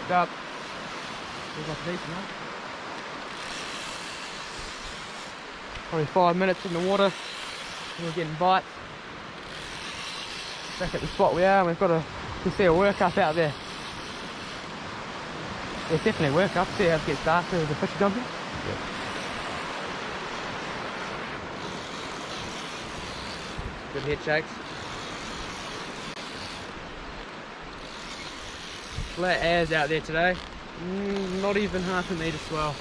worked up. Feels like a decent one. Probably 5 minutes in the water. We're getting bites. Back at the spot we are, and we've got a, you see a workup out there. There's definitely a workup. See how it gets darker as the fish are jumping? Yep. Good head shakes. Flat as out there today. Not even half a metre swell.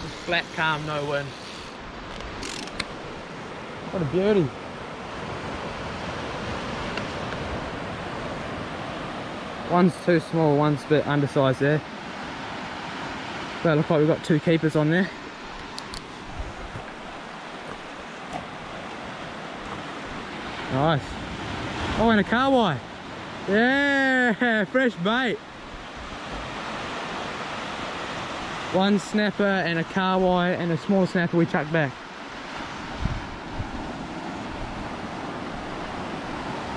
Just flat, calm, no wind. What a beauty. One's too small, one's a bit undersized there. But it looks like we've got two keepers on there. Nice. Oh, and a kahawai. Yeah, fresh bait. One snapper and a kahawai and a small snapper we chucked back.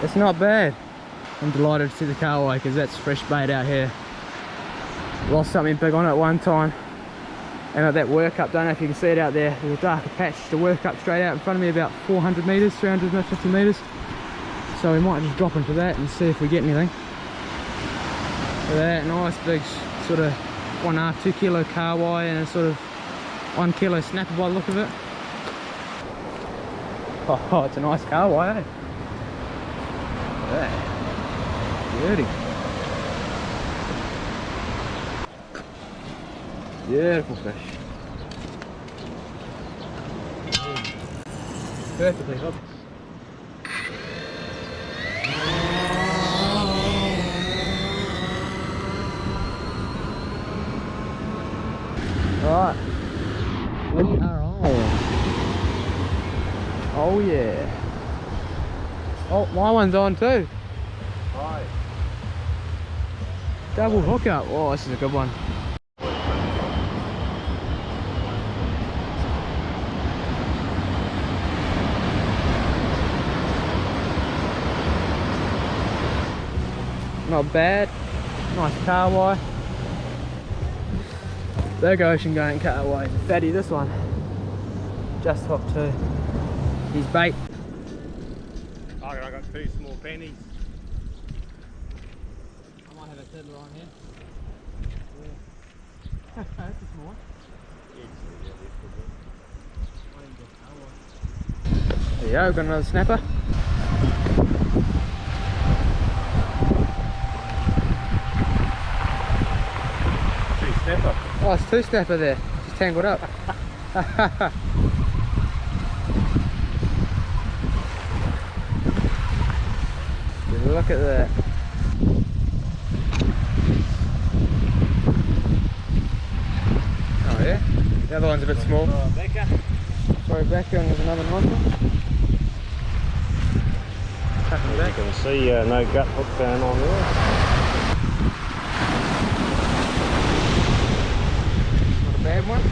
It's not bad. I'm delighted to see the kahawai because that's fresh bait out here. Lost something big on it one time. And at that workup, don't know if you can see it out there, there's a darker patch to work up straight out in front of me, about 400 metres, 350 metres. So we might just drop into that and see if we get anything. Look at that, nice big sort of 1.5 to 2 kilo kahawai and a sort of 1 kilo snapper by the look of it. Oh, it's a nice kahawai, eh? Look at that. Beauty. Beautiful fish. Perfectly hooked. Alright, we are on. Oh yeah. Oh, my one's on too. Hi. Double hookup. Oh, this is a good one. Not bad. Nice kahawai. Big ocean going kahawai. Fatty this one. Just hooked too. He's bait. I got 2 small pennies. I might have a tiddler on here. Yeah. That's a small one. There you go, got another snapper. Snapper. Oh, it's 2 snapper there. Just tangled up. Look at that. Oh yeah? The other one's a bit small. Sorry, back here, and there's another nice one. Chucking back. You can see no gut hook down on there. Not a bad one.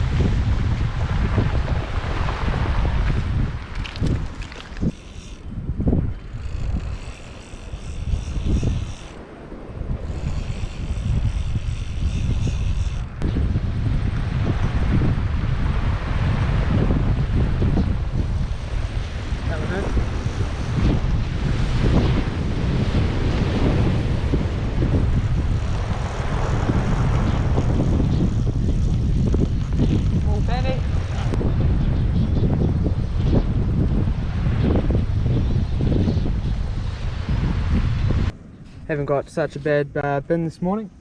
Haven't got such a bad bin this morning.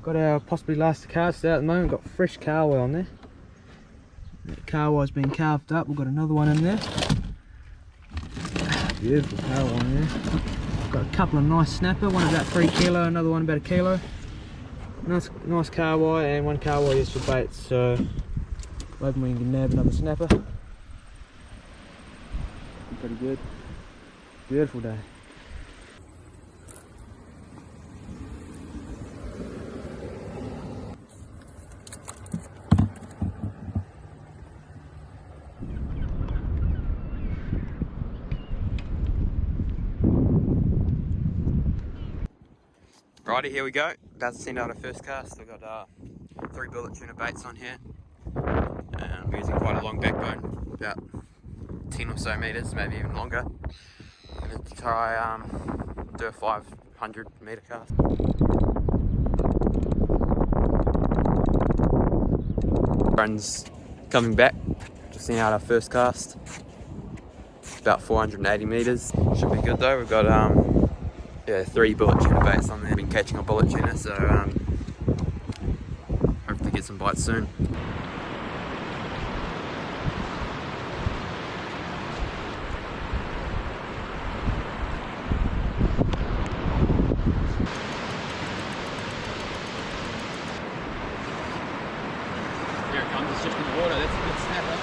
Got our possibly last cast out at the moment. Got fresh kahawai on there. That kahawai's been carved up. We've got another one in there. Beautiful kahawai in there. Got a couple of nice snapper. One about 3 kilo, another one about 1 kilo. Nice kahawai, and 1 kahawai used for bait. So hoping we can nab another snapper. Pretty good. Beautiful day. Righty, here we go. About to send out our first cast. I've got 3 bullet tuna baits on here. I'm using quite a long backbone, about 10 or so meters, maybe even longer. I'm going to try do a 500 meter cast. Friends coming back, just sent out our first cast. About 480 meters. Should be good though. We've got 3 bullet tuna baits on there. Been catching a bullet tuna, so hopefully get some bites soon. Here it comes, it's just in the water. That's a good snapper.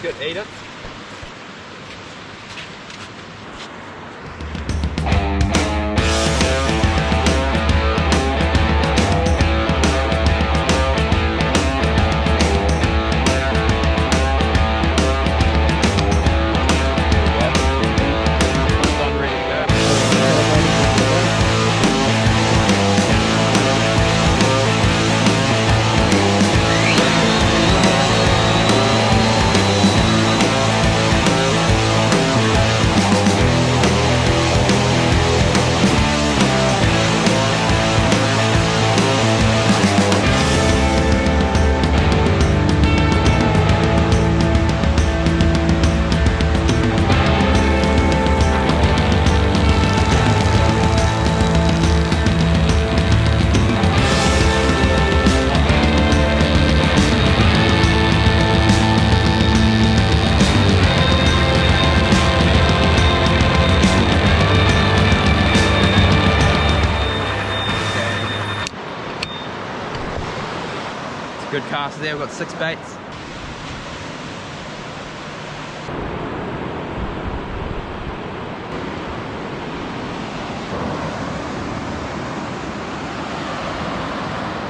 Good eater. Good cast there, we've got 6 baits.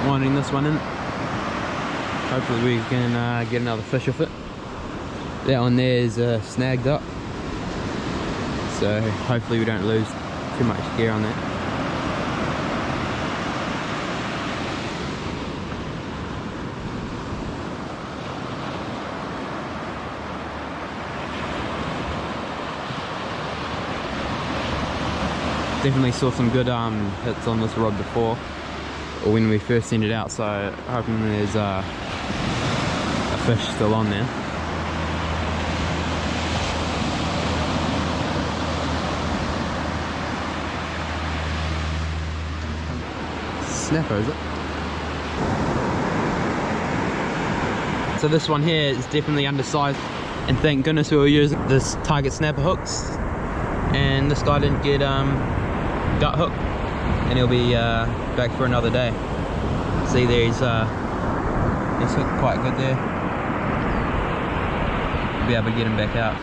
Winding this one in. Hopefully we can get another fish off it. That one there is snagged up. So hopefully we don't lose too much gear on that. Definitely saw some good hits on this rod before, or when we first sent it out, so hoping there's a fish still on there. Snapper, is it? So this one here is definitely undersized, and thank goodness we were using this target snapper hooks, and this guy didn't get gut hook, and he'll be back for another day. See there, he's hooked quite good there. We'll be able to get him back out.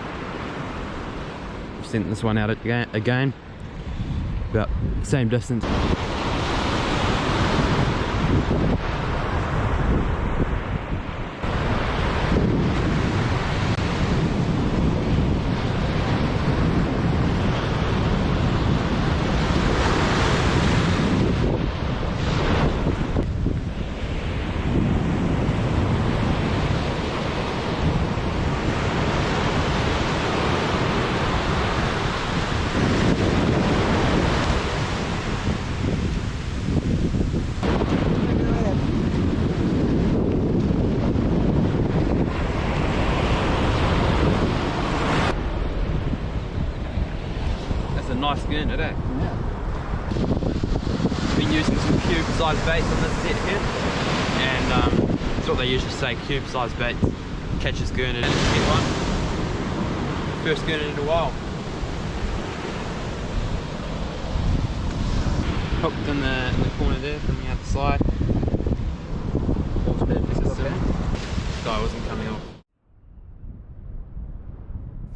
Sent this one out again, about the same distance. Nice schooner, eh? Yeah. Been using some cube sized baits on this set here, and that's what they usually say, cube sized baits catch a schooner. Didn't get one. First schooner in a while. hooked in the corner there from the other side. Guy wasn't coming off.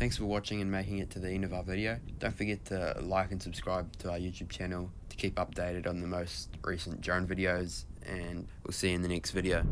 Thanks for watching and making it to the end of our video. Don't forget to like and subscribe to our YouTube channel to keep updated on the most recent drone videos, and we'll see you in the next video.